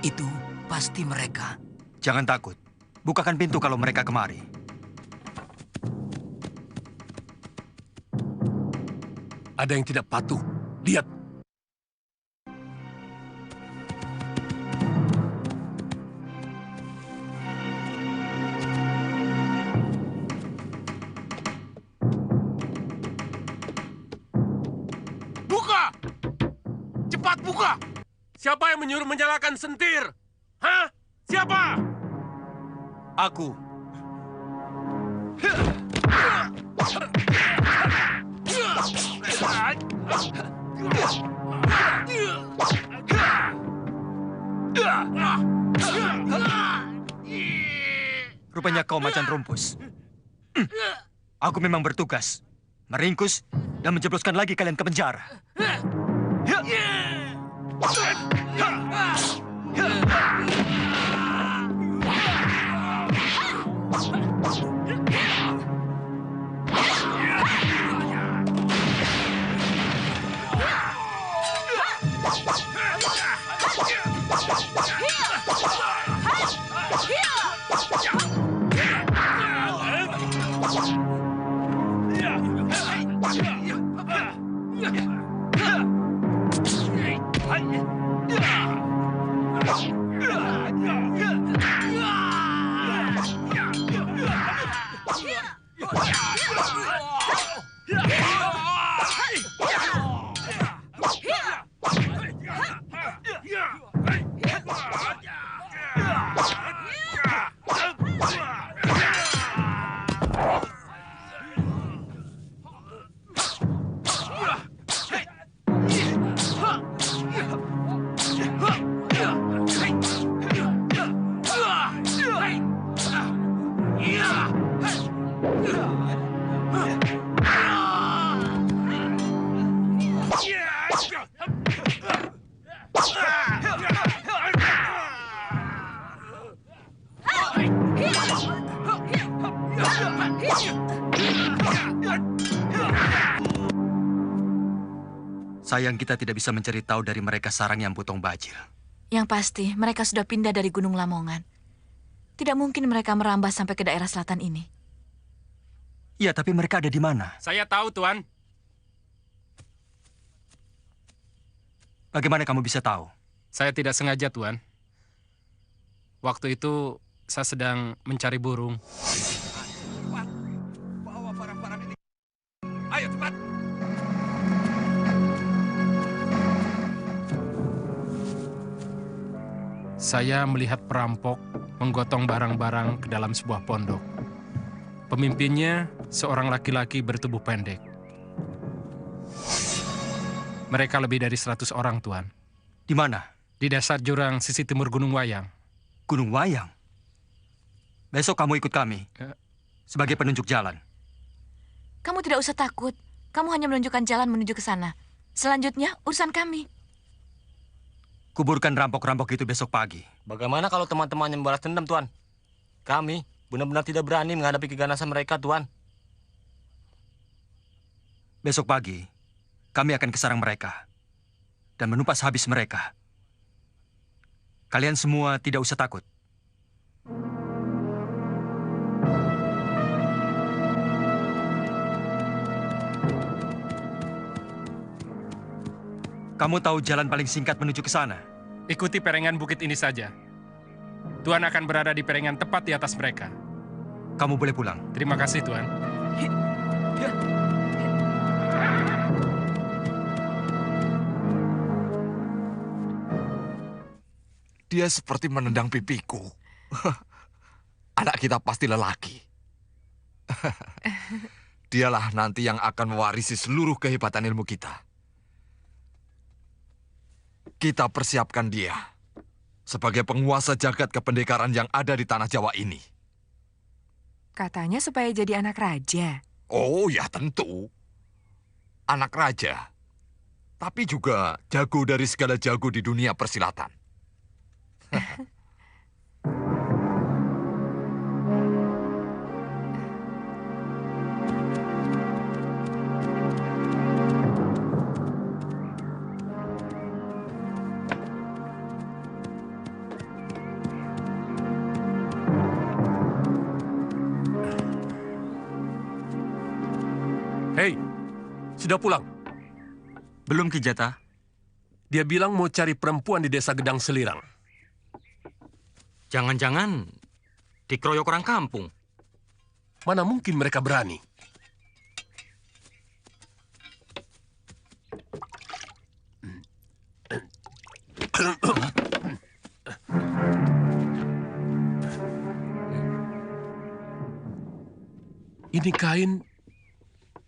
Itu pasti mereka. Jangan takut. Bukakan pintu kalau mereka kemari. Ada yang tidak patuh. Lihat. Buka! Cepat buka! Siapa yang menyuruh menyalakan sentir? Hah? Siapa? Aku. Rupanya kau macan rumpus. Aku memang bertugas meringkus dan menjebloskan lagi kalian ke penjara. Sayang kita tidak bisa mencari tahu dari mereka sarang yang Putong Bajil. Yang pasti, mereka sudah pindah dari Gunung Lamongan. Tidak mungkin mereka merambah sampai ke daerah selatan ini. Iya, tapi mereka ada di mana? Saya tahu, Tuan. Bagaimana kamu bisa tahu? Saya tidak sengaja, Tuan. Waktu itu, saya sedang mencari burung. Cepat, bawa barang-barang ini. Ayo, cepat. Saya melihat perampok menggotong barang-barang ke dalam sebuah pondok. Pemimpinnya seorang laki-laki bertubuh pendek. Mereka lebih dari 100 orang, Tuan. Di mana? Di dasar jurang sisi timur Gunung Wayang. Gunung Wayang? Besok kamu ikut kami sebagai penunjuk jalan. Kamu tidak usah takut. Kamu hanya menunjukkan jalan menuju ke sana. Selanjutnya, urusan kami. Kuburkan rampok-rampok itu besok pagi. Bagaimana kalau teman-temannya membalas dendam, Tuan? Kami benar-benar tidak berani menghadapi keganasan mereka, Tuan. Besok pagi, kami akan kesarang mereka dan menumpas habis mereka. Kalian semua tidak usah takut. Kamu tahu jalan paling singkat menuju ke sana? Ikuti perengan bukit ini saja. Tuan akan berada di perengan tepat di atas mereka. Kamu boleh pulang. Terima kasih, Tuan. Dia seperti menendang pipiku. Anak kita pasti lelaki. Dialah nanti yang akan mewarisi seluruh kehebatan ilmu kita. Kita persiapkan dia sebagai penguasa jagat kependekaran yang ada di tanah Jawa ini. Katanya supaya jadi anak raja. Oh ya tentu. Anak raja. Tapi juga jago dari segala jago di dunia persilatan. Hei, sudah pulang? Belum, Ki Jata. Dia bilang mau cari perempuan di desa Gedang Selirang. Jangan-jangan dikeroyok orang kampung. Mana mungkin mereka berani? Ini kain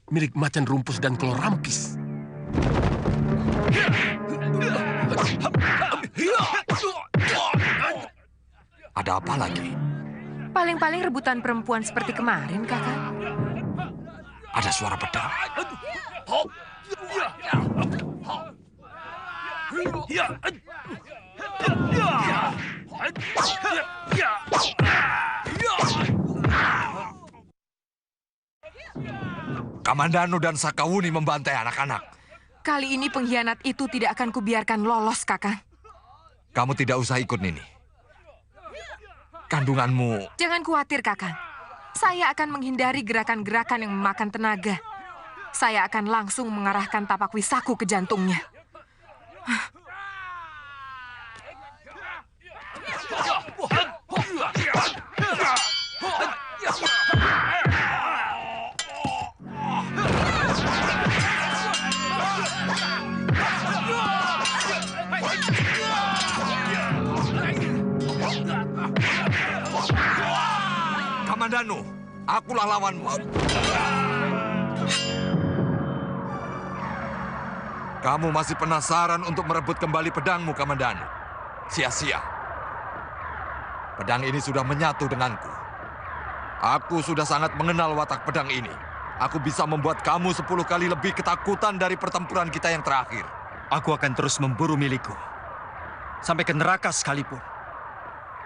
milik Macan Rumpus dan Kelor Rampis. Ada apa lagi? Paling-paling rebutan perempuan seperti kemarin, Kakak. Ada suara pedang. Kamandanu dan Sakawuni membantai anak-anak. Kali ini pengkhianat itu tidak akan kubiarkan lolos, Kakak. Kamu tidak usah ikut, Nini. Kandunganmu... Jangan khawatir, Kakak. Saya akan menghindari gerakan-gerakan yang memakan tenaga. Saya akan langsung mengarahkan tapak wisaku ke jantungnya. Kamandanu, akulah lawanmu. Kamu masih penasaran untuk merebut kembali pedangmu, Kamandanu? Sia-sia. Pedang ini sudah menyatu denganku. Aku sudah sangat mengenal watak pedang ini. Aku bisa membuat kamu 10 kali lebih ketakutan dari pertempuran kita yang terakhir. Aku akan terus memburu milikku. Sampai ke neraka sekalipun.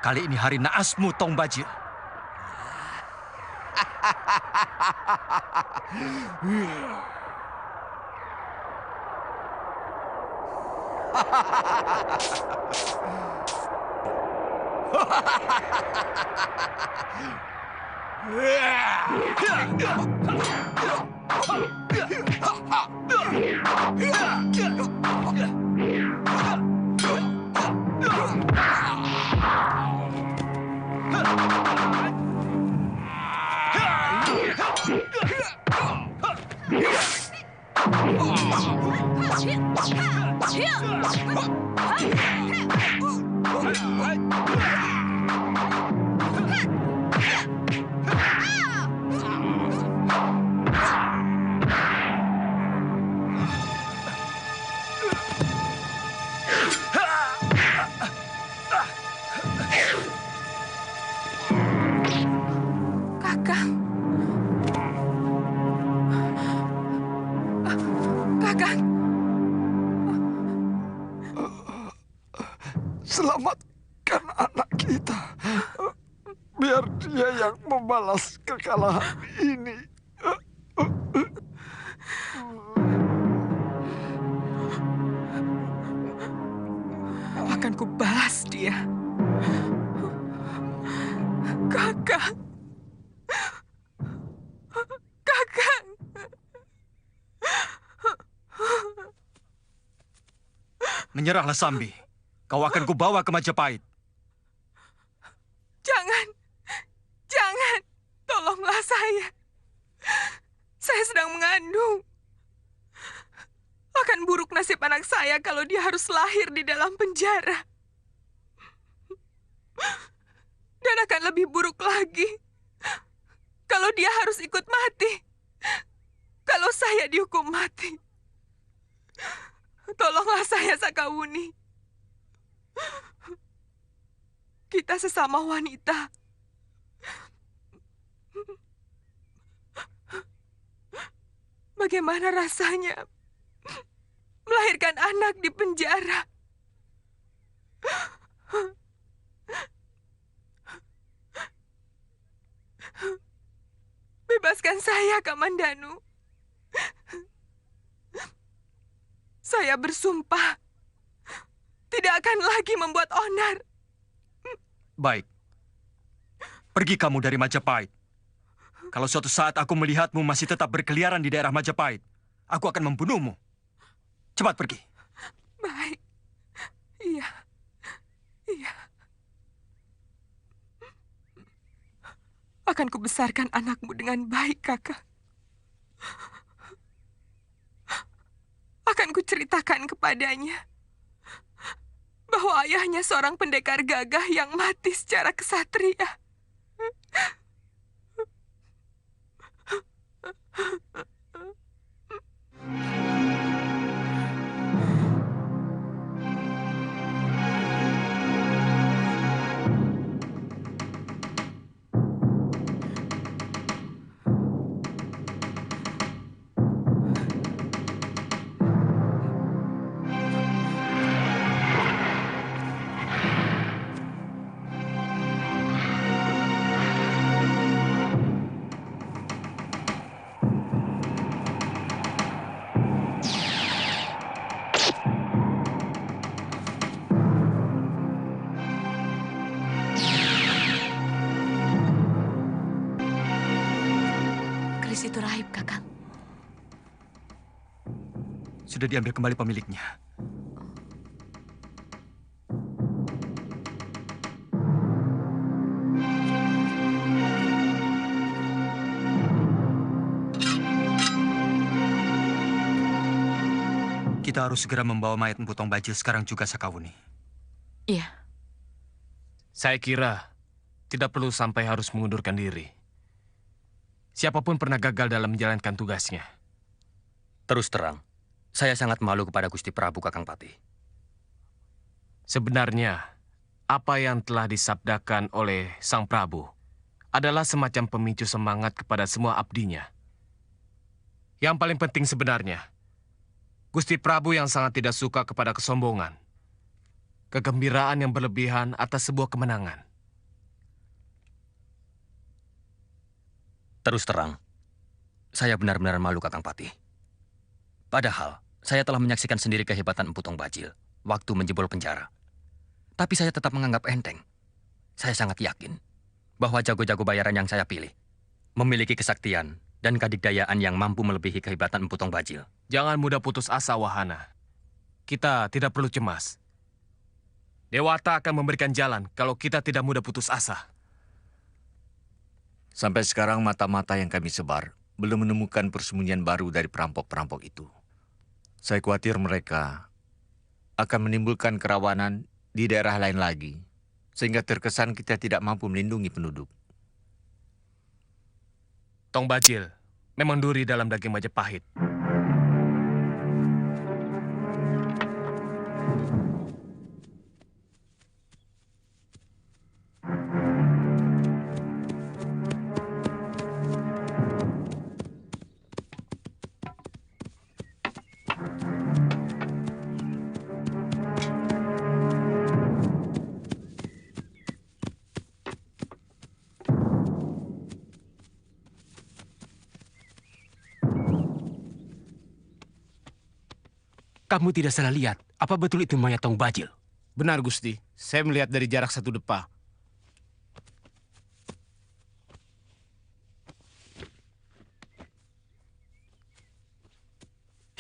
Kali ini hari naasmu, Tong Bajil. Selamatkan anak kita. Biar dia yang membalas kekalahan ini. Akan kubalas dia. Kakak. Kakak. Menyerahlah, Sambi. Kau akan kubawa ke Majapahit. Jangan. Jangan. Tolonglah saya. Saya sedang mengandung. Akan buruk nasib anak saya kalau dia harus lahir di dalam penjara. Dan akan lebih buruk lagi kalau dia harus ikut mati. Kalau saya dihukum mati. Tolonglah saya, Sakawuni. Kita sesama wanita. Bagaimana rasanya melahirkan anak di penjara? Bebaskan saya, Kamandanu. Saya bersumpah tidak akan lagi membuat onar. Baik. Pergi kamu dari Majapahit. Kalau suatu saat aku melihatmu masih tetap berkeliaran di daerah Majapahit, aku akan membunuhmu. Cepat pergi. Baik. Iya. Iya. Akan kubesarkan anakmu dengan baik, Kakak. Akan kuceritakan kepadanya bahwa ayahnya seorang pendekar gagah yang mati secara kesatria. Keris itu rahib, Kakang. Sudah diambil kembali pemiliknya. Kita harus segera membawa mayat Empu Tong Bajil sekarang juga, Sakawuni. Iya. Saya kira tidak perlu sampai harus mengundurkan diri. Siapapun pernah gagal dalam menjalankan tugasnya. Terus terang, saya sangat malu kepada Gusti Prabu Kakang Patih. Sebenarnya, apa yang telah disabdakan oleh Sang Prabu adalah semacam pemicu semangat kepada semua abdinya. Yang paling penting sebenarnya, Gusti Prabu yang sangat tidak suka kepada kesombongan, kegembiraan yang berlebihan atas sebuah kemenangan. Terus terang, saya benar-benar malu Kakang Patih. Padahal, saya telah menyaksikan sendiri kehebatan Empu Tong Bajil waktu menjebol penjara. Tapi saya tetap menganggap enteng. Saya sangat yakin bahwa jago-jago bayaran yang saya pilih memiliki kesaktian dan kadikdayaan yang mampu melebihi kehebatan Empu Tong Bajil. Jangan mudah putus asa, Wahana. Kita tidak perlu cemas. Dewata akan memberikan jalan kalau kita tidak mudah putus asa. Sampai sekarang mata-mata yang kami sebar belum menemukan persembunyian baru dari perampok-perampok itu. Saya khawatir mereka akan menimbulkan kerawanan di daerah lain lagi, sehingga terkesan kita tidak mampu melindungi penduduk. Tong Bajil memang duri dalam daging Majapahit. Kamu tidak salah lihat. Apa betul itu mayat Tong Bajil? Benar, Gusti. Saya melihat dari jarak 1 depa.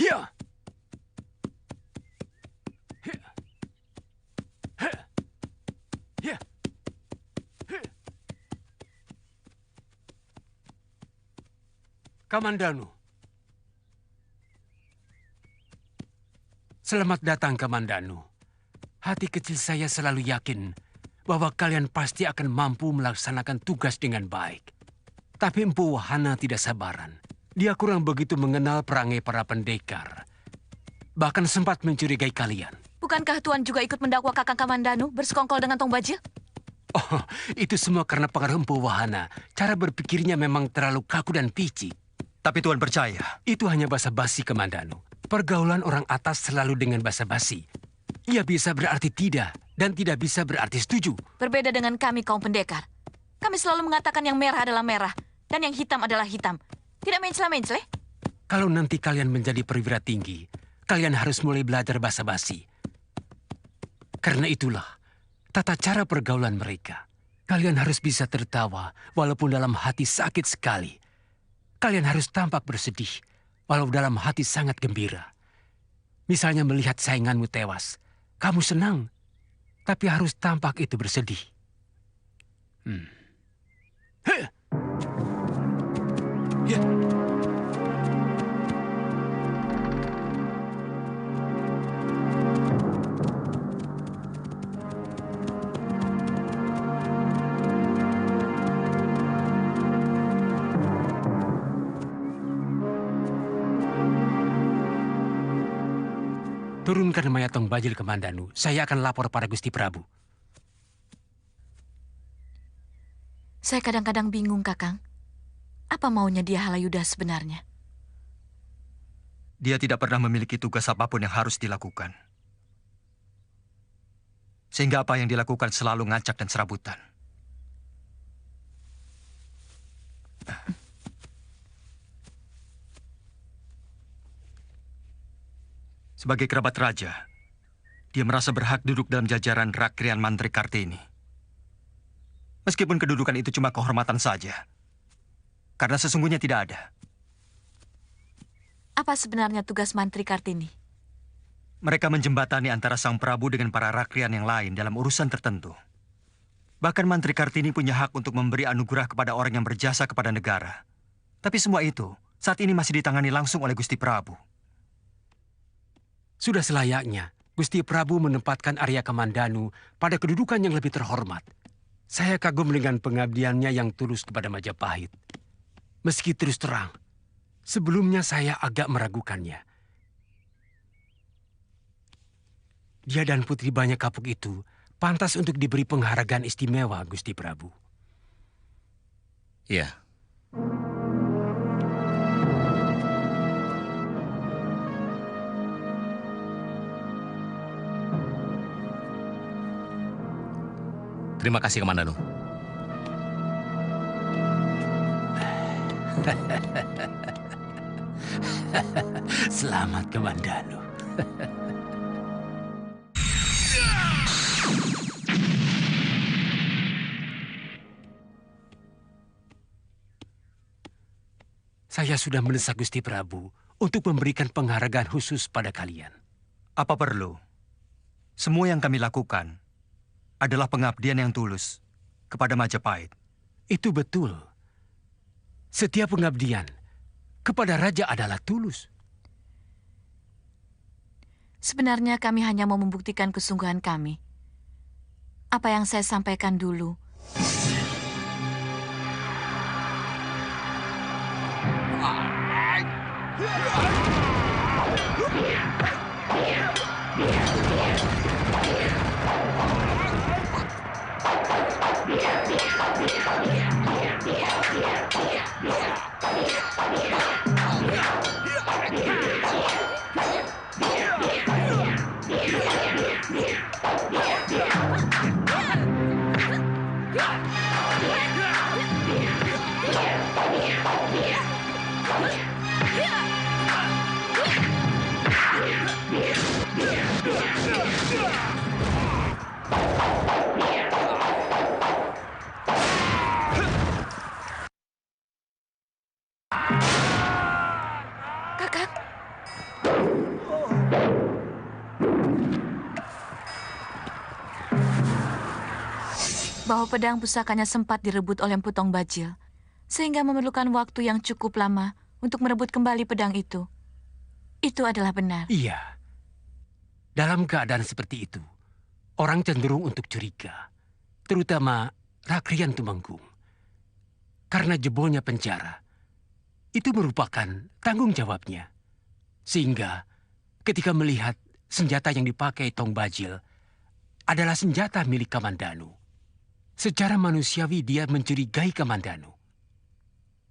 Hiya! Hiya! Kamandanu. Selamat datang, Kamandanu. Hati kecil saya selalu yakin bahwa kalian pasti akan mampu melaksanakan tugas dengan baik. Tapi Empu Wahana tidak sabaran. Dia kurang begitu mengenal perangai para pendekar. Bahkan sempat mencurigai kalian. Bukankah Tuan juga ikut mendakwa Kakang Kamandanu bersekongkol dengan Tong Bajil? Oh, itu semua karena pengaruh Empu Wahana. Cara berpikirnya memang terlalu kaku dan picik. Tapi Tuan percaya, Itu hanya basa-basi, Kamandanu. Pergaulan orang atas selalu dengan basa-basi. Ia bisa berarti tidak, dan tidak bisa berarti setuju. Berbeda dengan kami kaum pendekar. Kami selalu mengatakan yang merah adalah merah, dan yang hitam adalah hitam. Tidak mencela-mencela. Kalau nanti kalian menjadi perwira tinggi, kalian harus mulai belajar basa-basi. Karena itulah tata cara pergaulan mereka. Kalian harus bisa tertawa walaupun dalam hati sakit sekali. Kalian harus tampak bersedih walau dalam hati sangat gembira. Misalnya melihat sainganmu tewas. Kamu senang, tapi harus tampak itu bersedih. Heh. Ya. Turunkan mayat Tong Bajil ke Mandanu. Saya akan lapor pada Gusti Prabu. Saya kadang-kadang bingung, Kakang. Apa maunya dia Halayuda sebenarnya? dia tidak pernah memiliki tugas apapun yang harus dilakukan. Sehingga apa yang dilakukan selalu ngacak dan serabutan. Sebagai kerabat raja, dia merasa berhak duduk dalam jajaran Rakrian Mantri Kartini. Meskipun kedudukan itu cuma kehormatan saja. Karena sesungguhnya tidak ada. Apa sebenarnya tugas Mantri Kartini? Mereka menjembatani antara Sang Prabu dengan para Rakrian yang lain dalam urusan tertentu. Bahkan Mantri Kartini punya hak untuk memberi anugerah kepada orang yang berjasa kepada negara. Tapi semua itu saat ini masih ditangani langsung oleh Gusti Prabu. Sudah selayaknya Gusti Prabu menempatkan Arya Kamandanu pada kedudukan yang lebih terhormat. Saya kagum dengan pengabdiannya yang tulus kepada Majapahit. Meski terus terang, sebelumnya saya agak meragukannya. Dia dan Putri Banyak Kapuk itu pantas untuk diberi penghargaan istimewa, Gusti Prabu. Iya. Terima kasih, Kamandanu. Selamat, Kamandanu. Saya sudah mendesak Gusti Prabu untuk memberikan penghargaan khusus pada kalian. Apa perlu? Semua yang kami lakukan adalah pengabdian yang tulus kepada Majapahit. Itu betul. Setiap pengabdian kepada raja adalah tulus. Sebenarnya kami hanya mau membuktikan kesungguhan kami. Apa yang saya sampaikan dulu. Kakak, bahwa pedang pusakanya sempat direbut oleh Empu Tong Bajil, sehingga memerlukan waktu yang cukup lama untuk merebut kembali pedang itu. Itu adalah benar. Iya. Dalam keadaan seperti itu, orang cenderung untuk curiga. Terutama Rakrian Tumenggung. Karena jebolnya penjara, itu merupakan tanggung jawabnya. Sehingga ketika melihat senjata yang dipakai Tong Bajil adalah senjata milik Kamandanu, secara manusiawi dia mencurigai Kamandanu.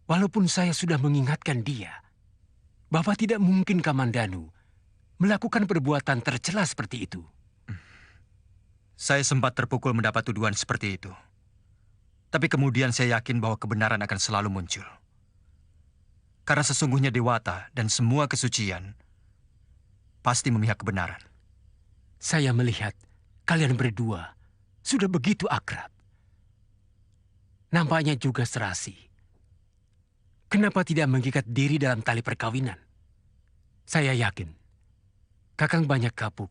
Walaupun saya sudah mengingatkan dia bahwa tidak mungkin Kamandanu melakukan perbuatan tercela seperti itu. Saya sempat terpukul mendapat tuduhan seperti itu. Tapi kemudian saya yakin bahwa kebenaran akan selalu muncul. Karena sesungguhnya Dewata dan semua kesucian pasti memihak kebenaran. Saya melihat kalian berdua sudah begitu akrab. Nampaknya juga serasi. Kenapa tidak mengikat diri dalam tali perkawinan? Saya yakin Kakang Banyak Kapuk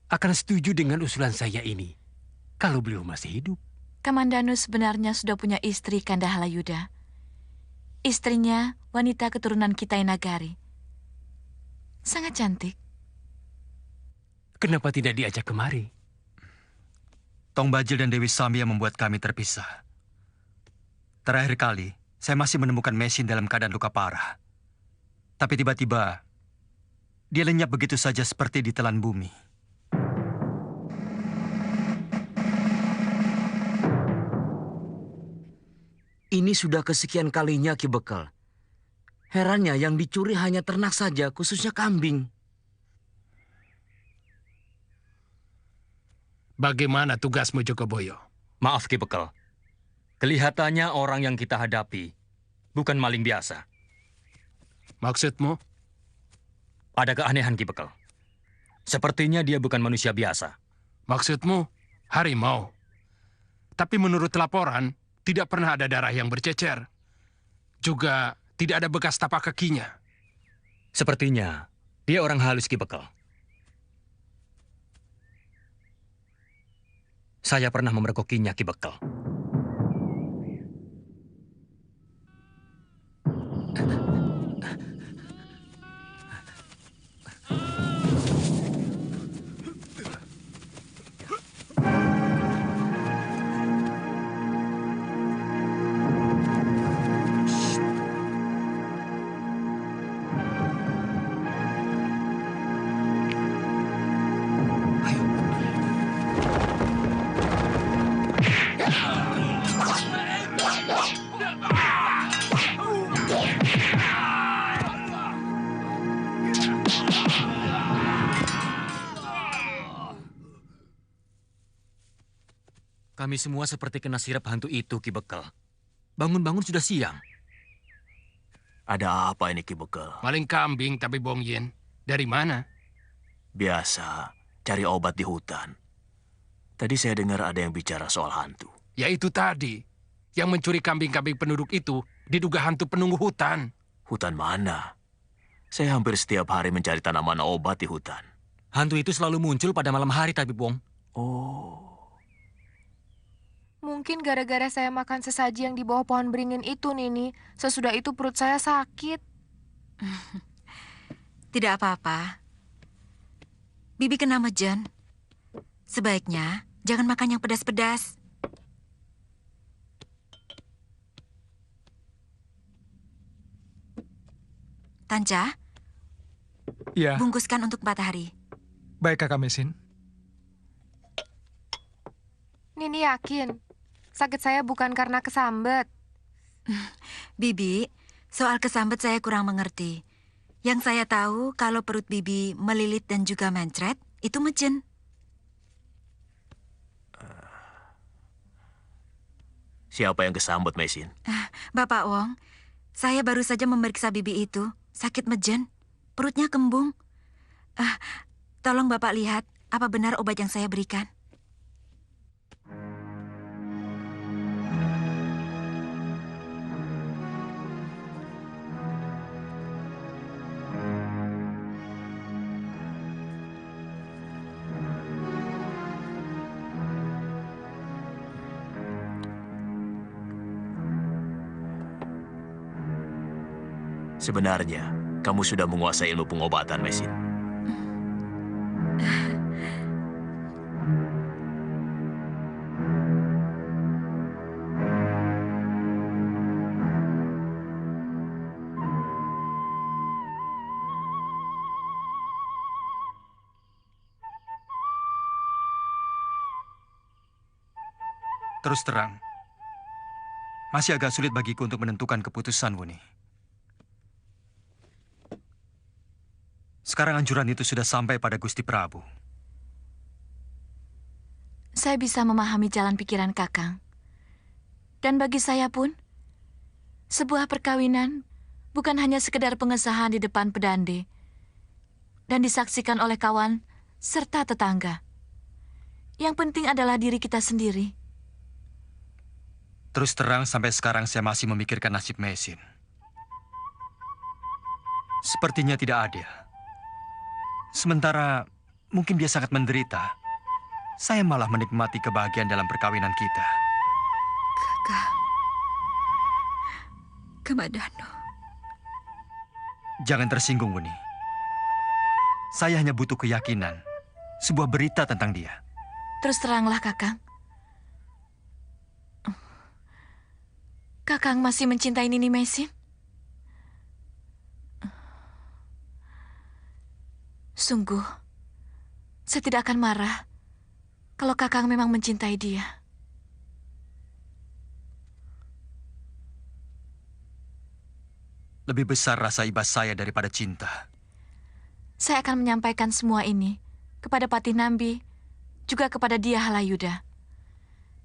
akan setuju dengan usulan saya ini kalau beliau masih hidup. Kamandanu sebenarnya sudah punya istri, Kanda Halayuda. Istrinya wanita keturunan Kitai Nagari. Sangat cantik. Kenapa tidak diajak kemari? Tong Bajil dan Dewi Samya membuat kami terpisah. Terakhir kali, saya masih menemukan Mesin dalam keadaan luka parah. Tapi tiba-tiba, dia lenyap begitu saja seperti ditelan bumi. Ini sudah kesekian kalinya Ki Bekal. Herannya yang dicuri hanya ternak saja, khususnya kambing. Bagaimana tugasmu, Jogoboyo? Maaf Ki Bekal. Kelihatannya orang yang kita hadapi bukan maling biasa. Maksudmu? Ada keanehan Ki Bekal. Sepertinya dia bukan manusia biasa. Maksudmu harimau. Tapi menurut laporan, tidak pernah ada darah yang bercecer. Juga tidak ada bekas tapak kakinya. Sepertinya dia orang halus Ki Bekal. Saya pernah memergokinya Ki Bekal. Kami semua seperti kena sirap hantu itu, Ki Bekal. Bangun-bangun sudah siang. Ada apa ini Ki Bekal? Maling kambing tapi Bong Yin. Dari mana? Biasa, cari obat di hutan. Tadi saya dengar ada yang bicara soal hantu. Ya itu tadi. Yang mencuri kambing-kambing penduduk itu diduga hantu penunggu hutan. Hutan mana? Saya hampir setiap hari mencari tanaman obat di hutan. Hantu itu selalu muncul pada malam hari, tapi Bong. Oh. Mungkin gara-gara saya makan sesaji yang di bawah pohon beringin itu, Nini. Sesudah itu perut saya sakit. Tidak apa-apa. Bibi kena mejen. Sebaiknya jangan makan yang pedas-pedas. Tanca, Iya, bungkuskan untuk Matahari. baik Kakak Mesin. Nini yakin, sakit saya bukan karena kesambet. Bibi, soal kesambet saya kurang mengerti. Yang saya tahu kalau perut Bibi melilit dan juga mencret, itu mejen. Siapa yang kesambet, Mesin? Bapak Wong, saya baru saja memeriksa Bibi itu. Sakit mejen, perutnya kembung. Tolong Bapak lihat, apa benar obat yang saya berikan? Sebenarnya, kamu sudah menguasai ilmu pengobatan, Mesin. Terus terang, masih agak sulit bagiku untuk menentukan keputusan, Wuni. Sekarang anjuran itu sudah sampai pada Gusti Prabu. Saya bisa memahami jalan pikiran Kakang. Dan bagi saya pun, sebuah perkawinan bukan hanya sekedar pengesahan di depan pedande dan disaksikan oleh kawan serta tetangga. Yang penting adalah diri kita sendiri. Terus terang sampai sekarang saya masih memikirkan nasib Mesin. Sepertinya tidak adil. Sementara mungkin dia sangat menderita, saya malah menikmati kebahagiaan dalam perkawinan kita. Kakang. Kamadano. Jangan tersinggung, Wuni. Saya hanya butuh keyakinan, sebuah berita tentang dia. Terus teranglah, Kakang. Kakang masih mencintai Nini Mesin? Sungguh, saya tidak akan marah kalau Kakang memang mencintai dia. Lebih besar rasa iba saya daripada cinta. Saya akan menyampaikan semua ini kepada Patih Nambi, juga kepada dia Halayuda.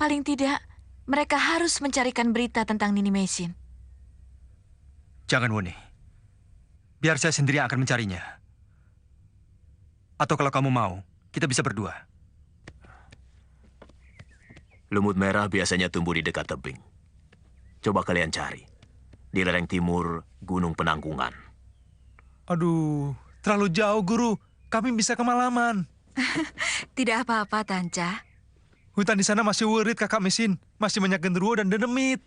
Paling tidak, mereka harus mencarikan berita tentang Nini Mesin. Jangan, Wuni. Biar saya sendiri yang akan mencarinya. Atau kalau kamu mau, kita bisa berdua. Lumut merah biasanya tumbuh di dekat tebing. Coba kalian cari. Di lereng timur Gunung Penanggungan. Aduh, terlalu jauh, Guru. Kami bisa kemalaman. Tidak apa-apa, Tanca. Hutan di sana masih wurit, Kakak Mesin. Masih banyak genderuwo dan dedemit.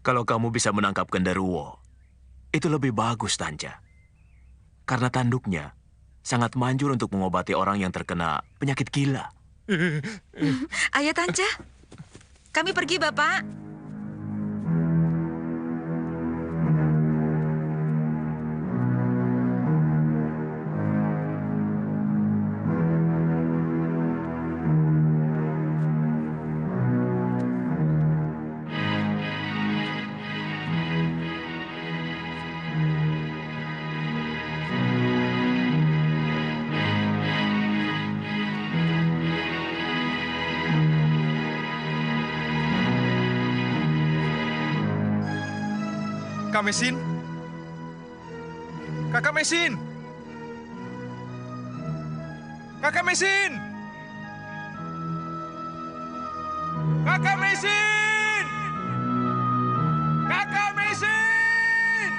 Kalau kamu bisa menangkap genderuwo, itu lebih bagus, Tanca. Karena tanduknya sangat manjur untuk mengobati orang yang terkena penyakit gila. Ayo, Tanca. Kami pergi, Bapak. Kakak Mesin. Kakak Mesin. Kakak Mesin. Kakak Mesin. Kakak Mesin.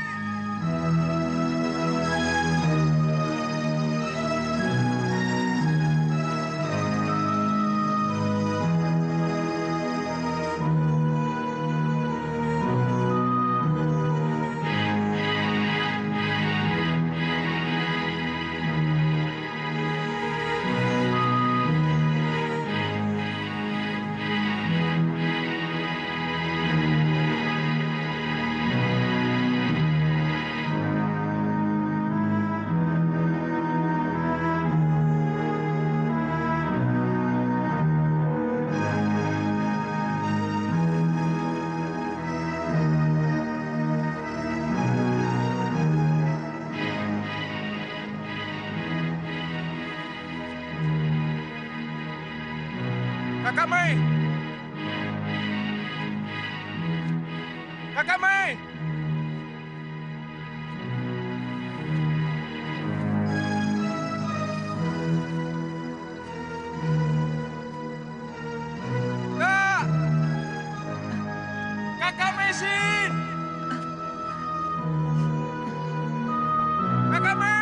Kakak Mei! Kakak Mei! Kak! Kakak Mesin! Kakak Mei!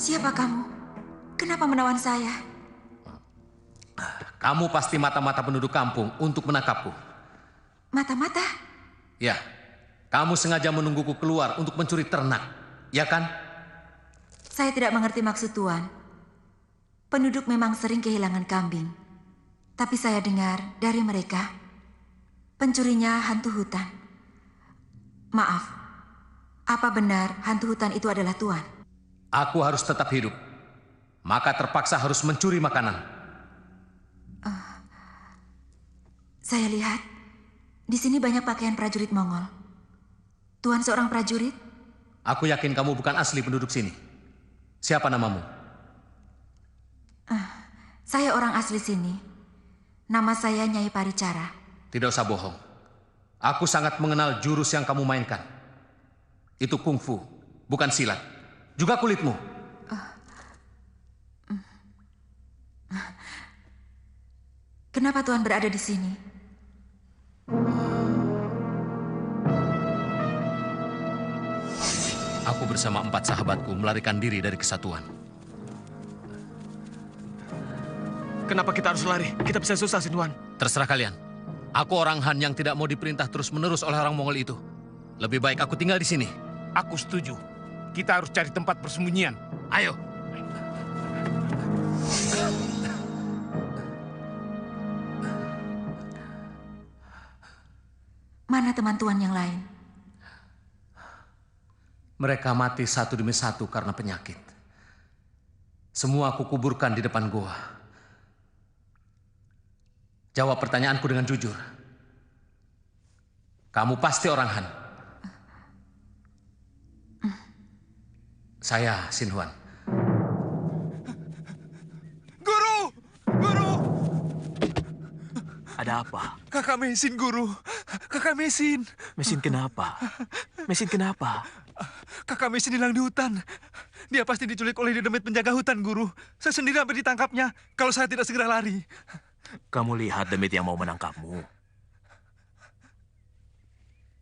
Siapa kamu? Kenapa menawan saya? Kamu pasti mata-mata penduduk kampung untuk menangkapku. Mata-mata? Ya, kamu sengaja menungguku keluar untuk mencuri ternak, ya kan? Saya tidak mengerti maksud Tuan. Penduduk memang sering kehilangan kambing. Tapi saya dengar dari mereka, pencurinya hantu hutan. Maaf, apa benar hantu hutan itu adalah Tuan? Aku harus tetap hidup, maka terpaksa harus mencuri makanan. Saya lihat, di sini banyak pakaian prajurit Mongol. Tuan seorang prajurit? Aku yakin kamu bukan asli penduduk sini. Siapa namamu? Saya orang asli sini. Nama saya Nyai Paricara. Tidak usah bohong. Aku sangat mengenal jurus yang kamu mainkan. Itu kungfu, bukan silat. Juga kulitmu. Kenapa Tuan berada di sini? Aku bersama 4 sahabatku melarikan diri dari kesatuan. Kenapa kita harus lari? Kita bisa susah, Sinuan. Terserah kalian. Aku orang Han yang tidak mau diperintah terus-menerus oleh orang Mongol itu. Lebih baik aku tinggal di sini. Aku setuju. Kita harus cari tempat persembunyian. Ayo. Mana teman Tuan yang lain? Mereka mati satu demi satu karena penyakit. Semua aku kuburkan di depan goa. Jawab pertanyaanku dengan jujur. Kamu pasti orang Han. Saya Sinhuan. Guru! Guru! Ada apa? Kakak Mesin, Guru. Kakak Mesin. Mesin kenapa? Mesin kenapa? Kakak Mesin hilang di hutan. Dia pasti diculik oleh Dedemit penjaga hutan, Guru. Saya sendiri hampir ditangkapnya kalau saya tidak segera lari. Kamu lihat Demit yang mau menangkapmu?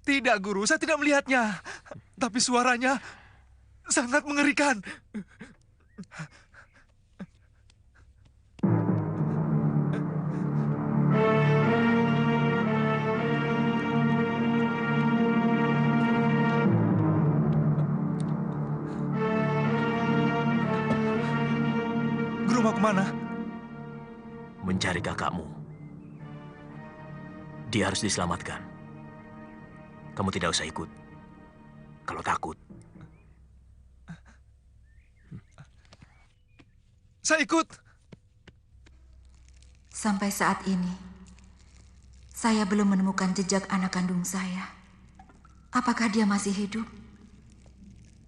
Tidak, Guru. Saya tidak melihatnya. Tapi suaranya sangat mengerikan. Guru mau kemana? Mencari kakakmu. Dia harus diselamatkan. Kamu tidak usah ikut. Kalau takut. Saya ikut. Sampai saat ini, saya belum menemukan jejak anak kandung saya. Apakah dia masih hidup?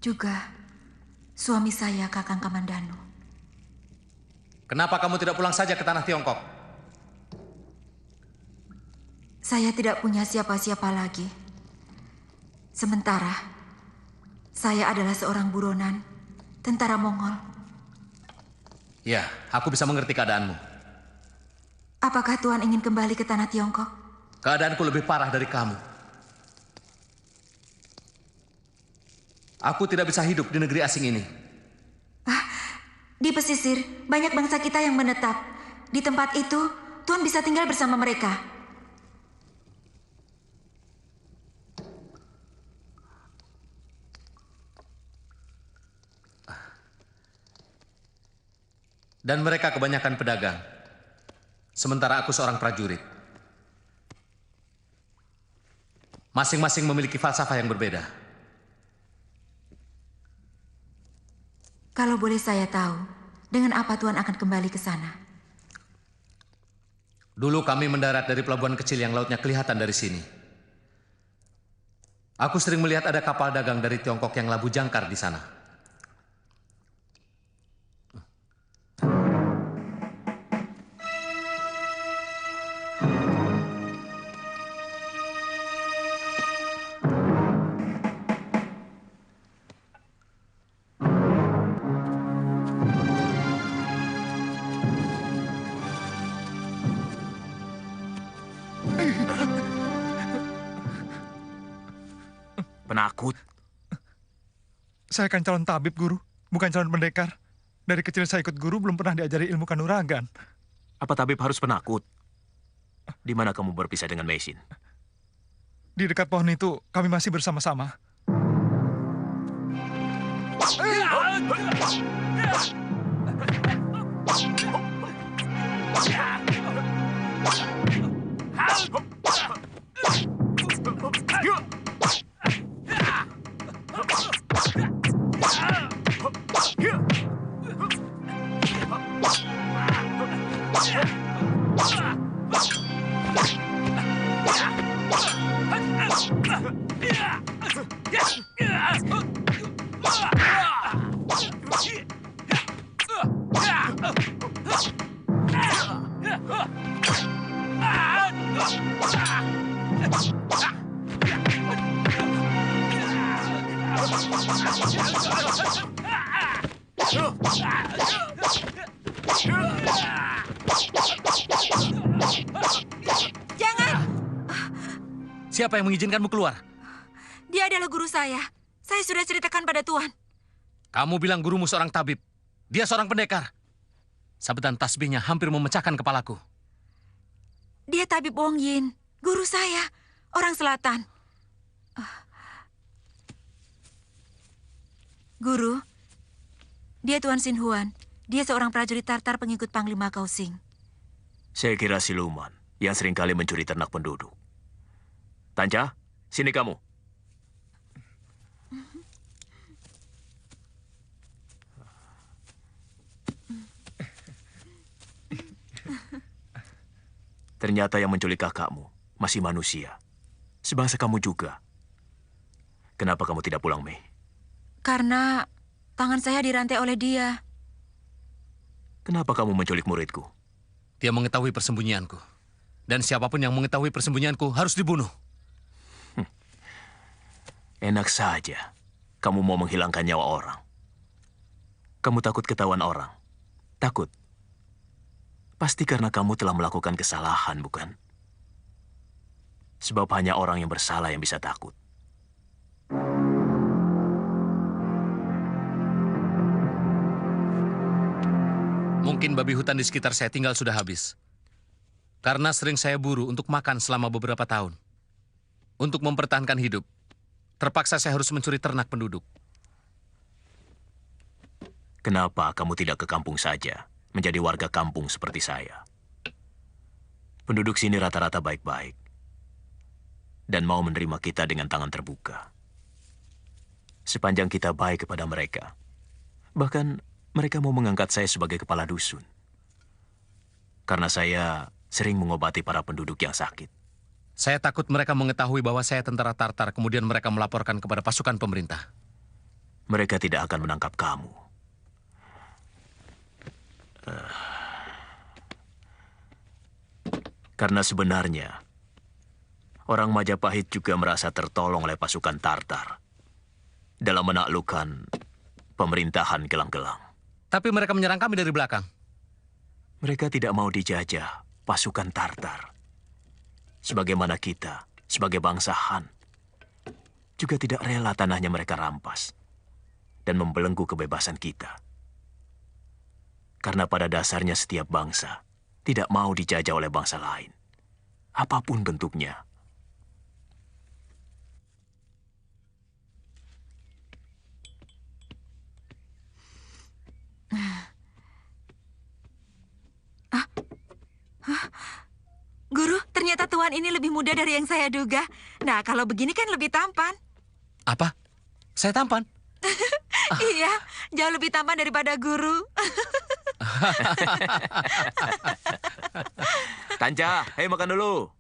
Juga suami saya, Kakang Kamandanu. Kenapa kamu tidak pulang saja ke tanah Tiongkok? Saya tidak punya siapa-siapa lagi. Sementara, saya adalah seorang buronan, tentara Mongol. Ya, aku bisa mengerti keadaanmu. Apakah Tuan ingin kembali ke tanah Tiongkok? Keadaanku lebih parah dari kamu. Aku tidak bisa hidup di negeri asing ini. Di pesisir, banyak bangsa kita yang menetap. Di tempat itu, Tuan bisa tinggal bersama mereka. Dan mereka kebanyakan pedagang. Sementara aku seorang prajurit. Masing-masing memiliki falsafah yang berbeda. Kalau boleh saya tahu, dengan apa Tuan akan kembali ke sana? Dulu kami mendarat dari pelabuhan kecil yang lautnya kelihatan dari sini. Aku sering melihat ada kapal dagang dari Tiongkok yang labu jangkar di sana. Penakut. Saya kan calon tabib, Guru. Bukan calon pendekar. Dari kecil saya ikut guru, belum pernah diajari ilmu kanuragan. Apa tabib harus penakut? Di mana kamu berpisah dengan Meisin? Di dekat pohon itu, kami masih bersama-sama. Jangan! Siapa yang mengizinkanmu keluar? Dia adalah guru saya. Saya sudah ceritakan pada Tuan. Kamu bilang gurumu seorang tabib. Dia seorang pendekar. Sabetan tasbihnya hampir memecahkan kepalaku. Dia tabib Wong Yin, guru saya, orang selatan. Guru, dia Tuan Sin Huan. Dia seorang prajurit Tartar pengikut Panglima Kausing. Saya kira siluman yang seringkali mencuri ternak penduduk. Tanja, sini kamu. Ternyata yang menculik kakakmu masih manusia. Sebangsa kamu juga. Kenapa kamu tidak pulang, Mei? Karena tangan saya dirantai oleh dia. Kenapa kamu menculik muridku? Dia mengetahui persembunyianku. Dan siapapun yang mengetahui persembunyianku harus dibunuh. Enak saja. Kamu mau menghilangkan nyawa orang. Kamu takut ketahuan orang. Takut. Pasti karena kamu telah melakukan kesalahan, bukan? Sebab hanya orang yang bersalah yang bisa takut. Mungkin babi hutan di sekitar saya tinggal sudah habis. Karena sering saya buru untuk makan selama beberapa tahun. Untuk mempertahankan hidup, terpaksa saya harus mencuri ternak penduduk. Kenapa kamu tidak ke kampung saja, menjadi warga kampung seperti saya? Penduduk sini rata-rata baik-baik. Dan mau menerima kita dengan tangan terbuka. Sepanjang kita baik kepada mereka. Bahkan mereka mau mengangkat saya sebagai kepala dusun. Karena saya sering mengobati para penduduk yang sakit. Saya takut mereka mengetahui bahwa saya tentara Tartar, kemudian mereka melaporkan kepada pasukan pemerintah. Mereka tidak akan menangkap kamu. Karena sebenarnya, orang Majapahit juga merasa tertolong oleh pasukan Tartar dalam menaklukkan pemerintahan Gelang-Gelang. Tapi mereka menyerang kami dari belakang. Mereka tidak mau dijajah pasukan Tartar. Sebagaimana kita, sebagai bangsa Han, juga tidak rela tanahnya mereka rampas dan membelenggu kebebasan kita. Karena pada dasarnya setiap bangsa tidak mau dijajah oleh bangsa lain, apapun bentuknya. Guru, ternyata Tuan ini lebih muda dari yang saya duga. Nah, kalau begini kan lebih tampan. Apa? Saya tampan? Iya, jauh lebih tampan daripada guru. Tanca, hei makan dulu.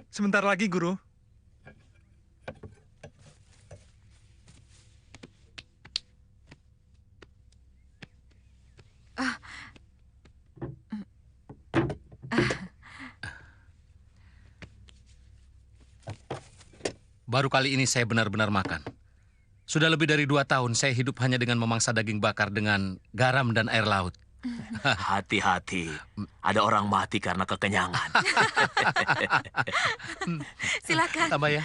Sebentar lagi, Guru. Baru kali ini saya benar-benar makan. Sudah lebih dari 2 tahun saya hidup hanya dengan memangsa daging bakar dengan garam dan air laut. Hati-hati, ada orang mati karena kekenyangan. Silakan. Tambah ya.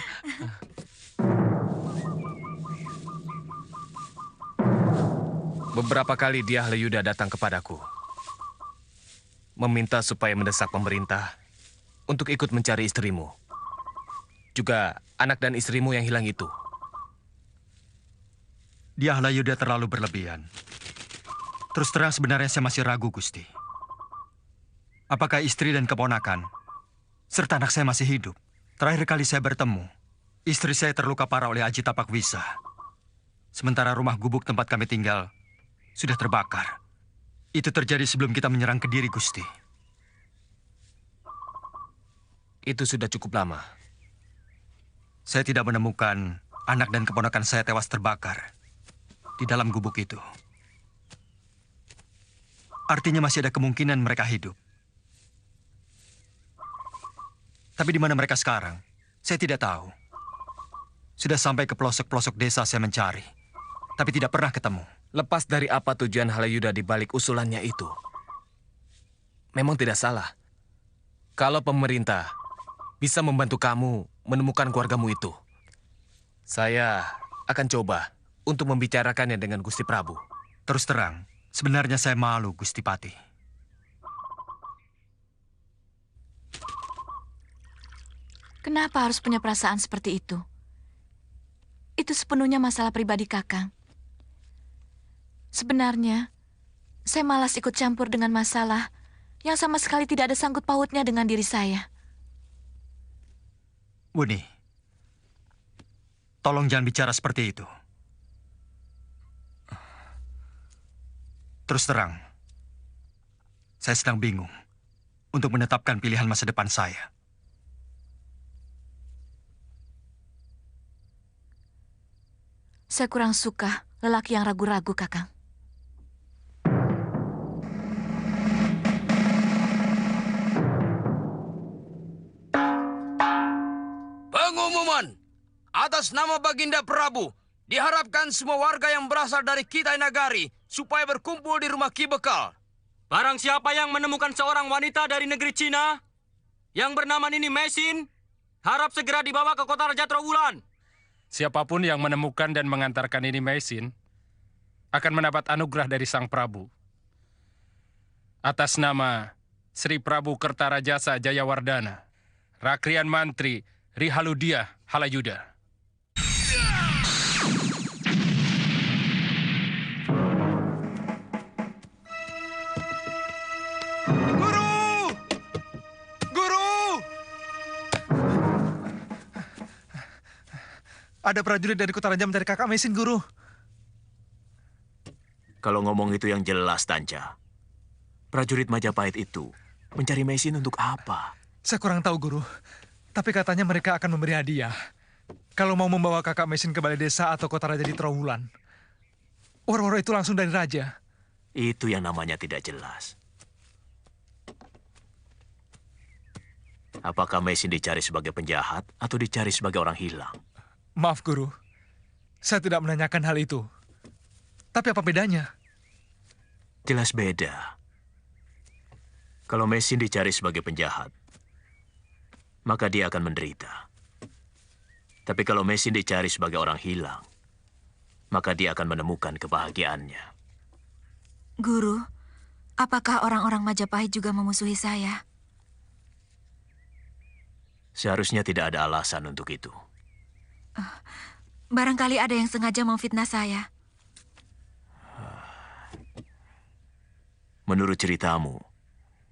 Beberapa kali Dyah Layuda datang kepadaku, meminta supaya mendesak pemerintah untuk ikut mencari istrimu. Juga anak dan istrimu yang hilang itu. Dyah Layuda terlalu berlebihan. Terus terang sebenarnya saya masih ragu, Gusti. Apakah istri dan keponakan, serta anak saya masih hidup? Terakhir kali saya bertemu, istri saya terluka parah oleh Aji Tapakwisa. Sementara rumah gubuk tempat kami tinggal sudah terbakar. Itu terjadi sebelum kita menyerang Kediri, Gusti. Itu sudah cukup lama. Saya tidak menemukan anak dan keponakan saya tewas terbakar di dalam gubuk itu. Artinya masih ada kemungkinan mereka hidup. Tapi di mana mereka sekarang? Saya tidak tahu. Sudah sampai ke pelosok-pelosok desa saya mencari, tapi tidak pernah ketemu. Lepas dari apa tujuan Halayuda di balik usulannya itu, memang tidak salah kalau pemerintah bisa membantu kamu menemukan keluargamu itu. Saya akan coba untuk membicarakannya dengan Gusti Prabu. Terus terang, sebenarnya saya malu, Gusti Pati. Kenapa harus punya perasaan seperti itu? Itu sepenuhnya masalah pribadi Kakang. Sebenarnya, saya malas ikut campur dengan masalah yang sama sekali tidak ada sangkut pautnya dengan diri saya. Wuni, tolong jangan bicara seperti itu. Terus terang, saya sedang bingung untuk menetapkan pilihan masa depan saya. Saya kurang suka lelaki yang ragu-ragu, Kakang. Pengumuman atas nama Baginda Prabu, diharapkan semua warga yang berasal dari Kitai Nagari supaya berkumpul di rumah Ki Bekal. Barang siapa yang menemukan seorang wanita dari negeri Cina yang bernama Nini Mesin, harap segera dibawa ke kota Raja Trowulan. Siapapun yang menemukan dan mengantarkan Nini Mesin akan mendapat anugerah dari Sang Prabu. Atas nama Sri Prabu Kertarajasa Jayawardana, Rakrian Mantri Rihaludia Halayuda. Ada prajurit dari kota raja mencari kakak Mesin, Guru. Kalau ngomong itu yang jelas, Tanca. Prajurit Majapahit itu mencari Mesin untuk apa? Saya kurang tahu, Guru. Tapi katanya mereka akan memberi hadiah kalau mau membawa kakak Mesin ke balai desa atau kota raja di Trowulan. Waro-waro itu langsung dari raja. Itu yang namanya tidak jelas. Apakah Mesin dicari sebagai penjahat atau dicari sebagai orang hilang? Maaf, Guru. Saya tidak menanyakan hal itu. Tapi apa bedanya? Jelas beda. Kalau Mesin dicari sebagai penjahat, maka dia akan menderita. Tapi kalau Mesin dicari sebagai orang hilang, maka dia akan menemukan kebahagiaannya. Guru, apakah orang-orang Majapahit juga memusuhi saya? Seharusnya tidak ada alasan untuk itu. Barangkali ada yang sengaja memfitnah saya. Menurut ceritamu,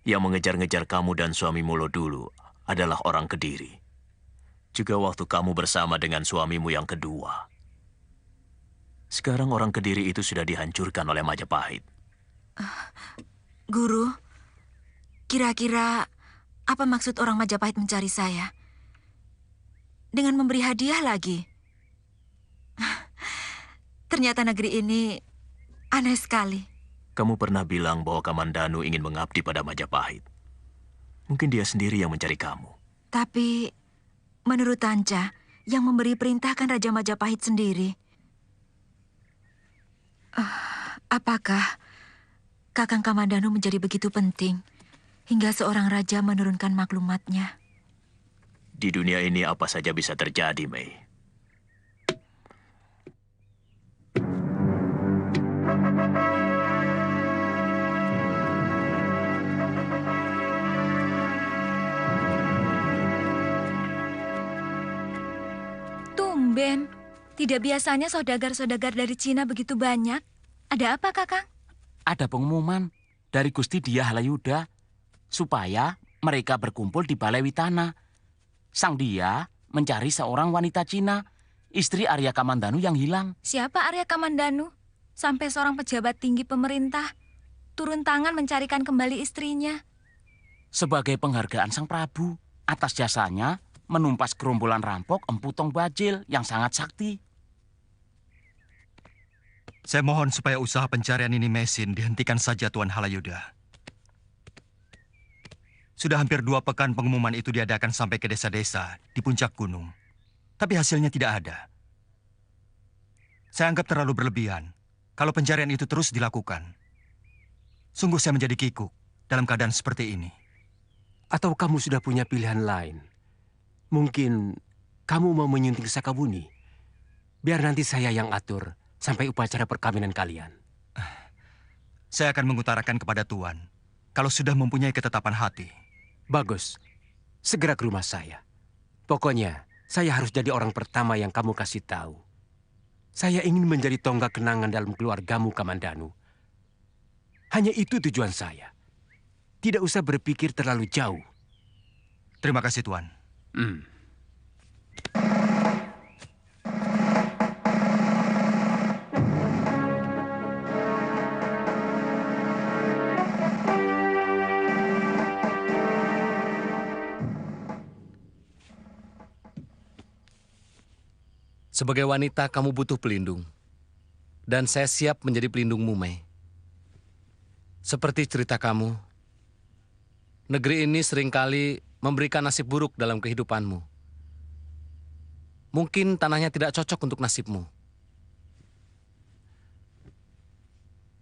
yang mengejar-ngejar kamu dan suamimu lo dulu adalah orang Kediri. Juga waktu kamu bersama dengan suamimu yang kedua. Sekarang orang Kediri itu sudah dihancurkan oleh Majapahit. Guru, kira-kira apa maksud orang Majapahit mencari saya? Dengan memberi hadiah lagi. Ternyata negeri ini aneh sekali. Kamu pernah bilang bahwa Kamandanu ingin mengabdi pada Majapahit. Mungkin dia sendiri yang mencari kamu. Tapi menurut Tanca, yang memberi perintah kan Raja Majapahit sendiri. Apakah Kakang Kamandanu menjadi begitu penting hingga seorang raja menurunkan maklumatnya? Di dunia ini apa saja bisa terjadi, Mei. Tumben, tidak biasanya saudagar-saudagar dari Cina begitu banyak. Ada apa, Kakang? Ada pengumuman dari Gusti Dia Halayuda supaya mereka berkumpul di Balai Witana. Sang Dia mencari seorang wanita Cina, istri Arya Kamandanu yang hilang. Siapa Arya Kamandanu? Sampai seorang pejabat tinggi pemerintah turun tangan mencarikan kembali istrinya. Sebagai penghargaan Sang Prabu atas jasanya menumpas gerombolan rampok Empu Tong Bajil yang sangat sakti. Saya mohon supaya usaha pencarian ini Mesin dihentikan saja, Tuan Halayuda. Sudah hampir 2 pekan pengumuman itu diadakan sampai ke desa-desa di puncak gunung. Tapi hasilnya tidak ada. Saya anggap terlalu berlebihan kalau pencarian itu terus dilakukan. Sungguh saya menjadi kikuk dalam keadaan seperti ini. Atau kamu sudah punya pilihan lain? Mungkin kamu mau menyunting Sakabuni. Biar nanti saya yang atur sampai upacara perkawinan kalian. Saya akan mengutarakan kepada Tuan kalau sudah mempunyai ketetapan hati. Bagus. Segera ke rumah saya. Pokoknya, saya harus jadi orang pertama yang kamu kasih tahu. Saya ingin menjadi tonggak kenangan dalam keluargamu, Kamandanu. Hanya itu tujuan saya. Tidak usah berpikir terlalu jauh. Terima kasih, Tuan. Sebagai wanita, kamu butuh pelindung. Dan saya siap menjadi pelindungmu, Mei. Seperti cerita kamu, negeri ini seringkali memberikan nasib buruk dalam kehidupanmu. Mungkin tanahnya tidak cocok untuk nasibmu.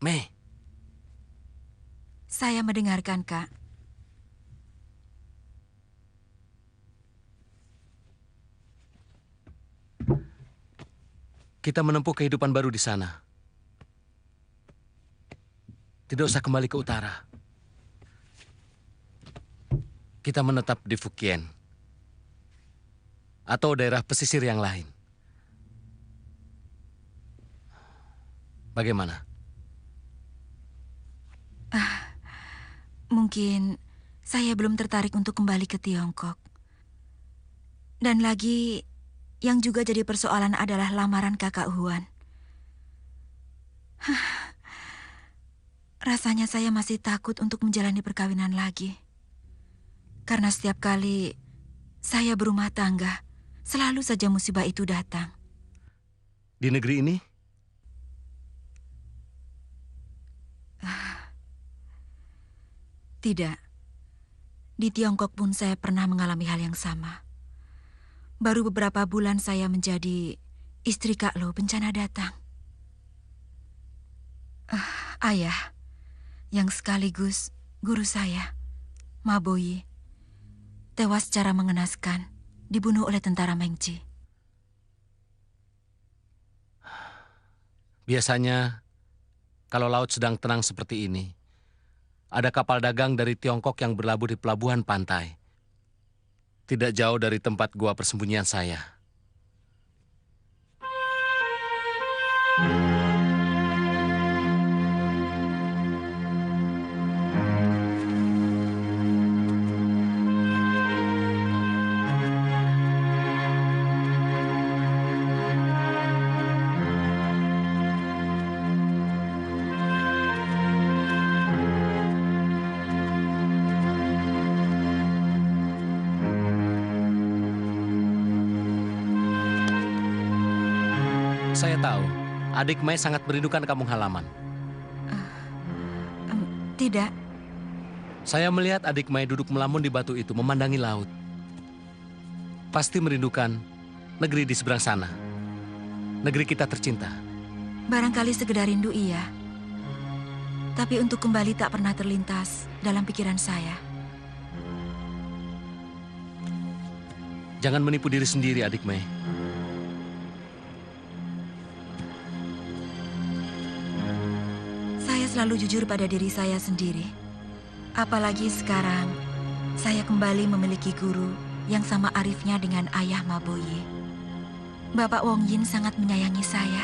Mei. Saya mendengarkan, Kak. Kita menempuh kehidupan baru di sana. Tidak usah kembali ke utara. Kita menetap di Fukien. Atau daerah pesisir yang lain. Bagaimana? Mungkin saya belum tertarik untuk kembali ke Tiongkok. Dan lagi, yang juga jadi persoalan adalah lamaran Kakak Huan. Rasanya saya masih takut untuk menjalani perkawinan lagi. Karena setiap kali saya berumah tangga, selalu saja musibah itu datang. Di negeri ini? Tidak. Di Tiongkok pun saya pernah mengalami hal yang sama. Baru beberapa bulan saya menjadi istri Kak Lo, bencana datang. Ayah, yang sekaligus guru saya, Maboyi, tewas secara mengenaskan, dibunuh oleh tentara Mengji. Biasanya, kalau laut sedang tenang seperti ini, ada kapal dagang dari Tiongkok yang berlabuh di pelabuhan pantai. Tidak jauh dari tempat gua persembunyian saya. Saya tahu, adik Mei sangat merindukan kampung halaman. Tidak. Saya melihat adik Mei duduk melamun di batu itu memandangi laut. Pasti merindukan negeri di seberang sana. Negeri kita tercinta. Barangkali sekedar rindu iya. Tapi untuk kembali tak pernah terlintas dalam pikiran saya. Jangan menipu diri sendiri, adik Mei. Saya selalu jujur pada diri saya sendiri. Apalagi sekarang, saya kembali memiliki guru yang sama arifnya dengan ayah Maboyi. Bapak Wong Yin sangat menyayangi saya.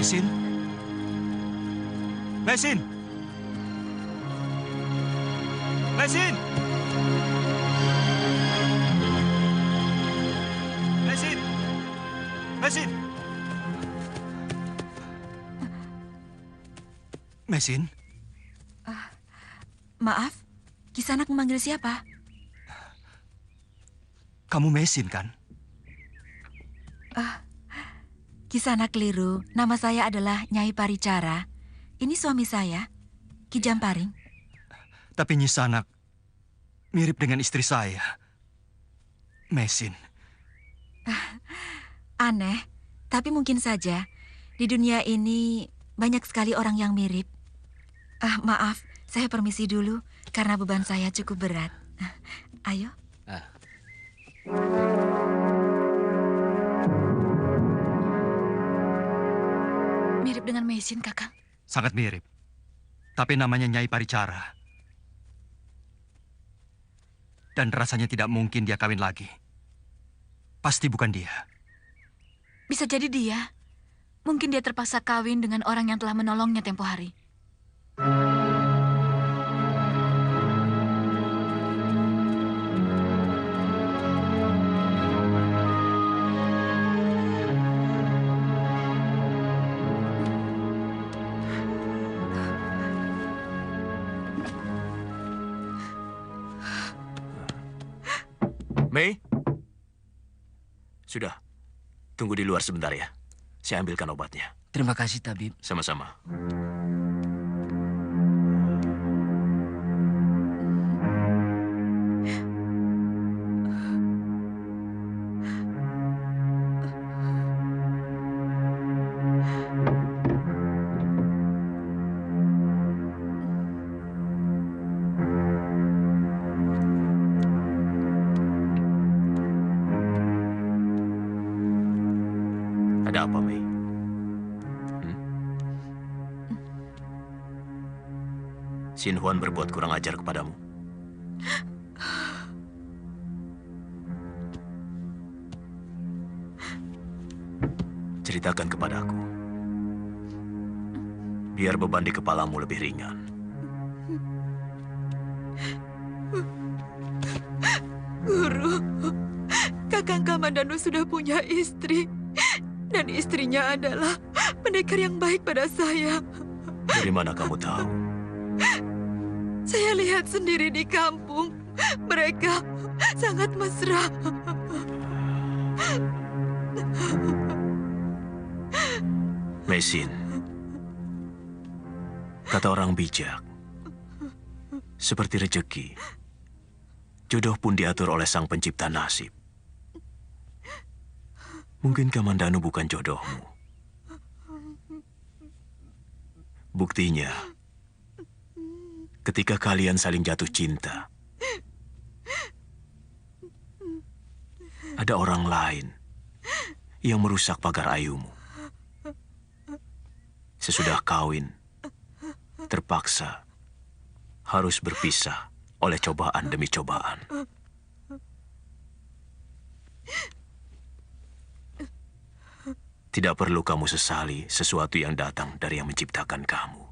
Mesin? Mesin! Mesin! Mesin! Mesin! Mesin? Maaf, Kisanak memanggil siapa? Kamu Mesin kan? Kisanak keliru, nama saya adalah Nyai Paricara. Ini suami saya, Ki Jamparing. Tapi Nyi Sanak mirip dengan istri saya, Mesin. Aneh, tapi mungkin saja. Di dunia ini banyak sekali orang yang mirip. Maaf, saya permisi dulu karena beban saya cukup berat. Ayo. Mirip dengan Mesin, Kakang. Sangat mirip. Tapi namanya Nyai Paricara. Dan rasanya tidak mungkin dia kawin lagi. Pasti bukan dia. Bisa jadi dia. Mungkin dia terpaksa kawin dengan orang yang telah menolongnya tempo hari. Mei? Sudah. Tunggu di luar sebentar ya. Saya ambilkan obatnya. Terima kasih, Tabib. Sama-sama. Ada apa, Mei? Xin Huan berbuat kurang ajar kepadamu? Ceritakan kepadaku. Biar beban di kepalamu lebih ringan. Guru, Kakang Kamandanu sudah punya istri. Dan istrinya adalah pendekar yang baik pada saya. Dari mana kamu tahu? Saya lihat sendiri di kampung. Mereka sangat mesra. Mesin, kata orang bijak, seperti rejeki, jodoh pun diatur oleh Sang Pencipta nasib. Mungkin Kamandanu bukan jodohmu. Buktinya, ketika kalian saling jatuh cinta, ada orang lain yang merusak pagar ayumu. Sesudah kawin, terpaksa harus berpisah oleh cobaan demi cobaan. Tidak perlu kamu sesali sesuatu yang datang dari yang menciptakan kamu.